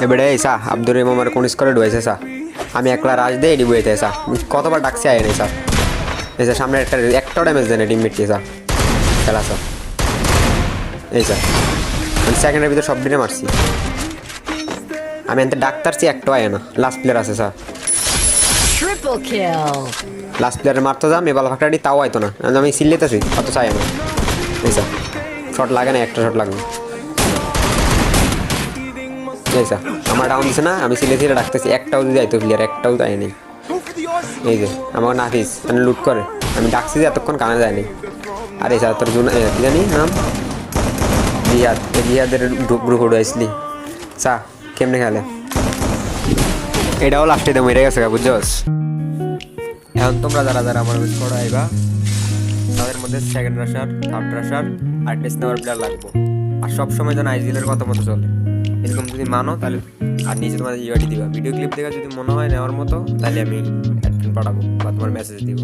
এবারে সা আব্দুর রহিম আমার কোন স্কোরে ঢুয়েছে সা আমি একলা রাজ দিয়ে এডি বইতে সা কতবার ডাকছি আয় নাই স্যার এই স্যার সামনে একটা ড্যামেজ দেয় না টিমমেটকে স্যার খেলা স্যার এই স্যার আমি সেকেন্ডের ভিতরে সব দিনে মারছি আমি এতে ডাক্তার চেয়ে একটা আয় না লাস্ট প্লেয়ার আছে স্যার লাস্ট প্লেয়ারে মারতো যা আমি ভালো ফাঁকটা তাও আইতো না আমি সিল্লেতেছি কত চাই না এই স্যার শট লাগে না একটা শট লাগবে এই স্যার আমার ডাউন দিছে না আমি সিলে সিলে ডাকতেছি একটাও যদি আইতো প্লেয়ার একটাও যায়নি এই যে আমার নাফিস মানে লুট করে আমি ডাকছি যে এতক্ষণ কানে যায়নি আরে স্যার তোর কি জানি নাম জিহাদের গ্রুপ উঠেছিলি চা কেমনে খেলে এটাও লাস্টে তো মেরে গেছে বুঝছস এখন তোমরা যারা যারা আমার মিস করো আইবা তাদের মধ্যে সেকেন্ড রাশার থার্ড রাশার আর টেস্ট নেওয়ার প্লেয়ার লাগবো আর সবসময় যেন আইজিলের কথা মতো চলে এরকম যদি মানো তাহলে আর নিচে তোমাদের ইউআইডি দিবা ভিডিও ক্লিপ দেখে যদি মনে হয় নেওয়ার মতো তাহলে আমি অ্যাডমিন পাঠাবো বা তোমার মেসেজ দিব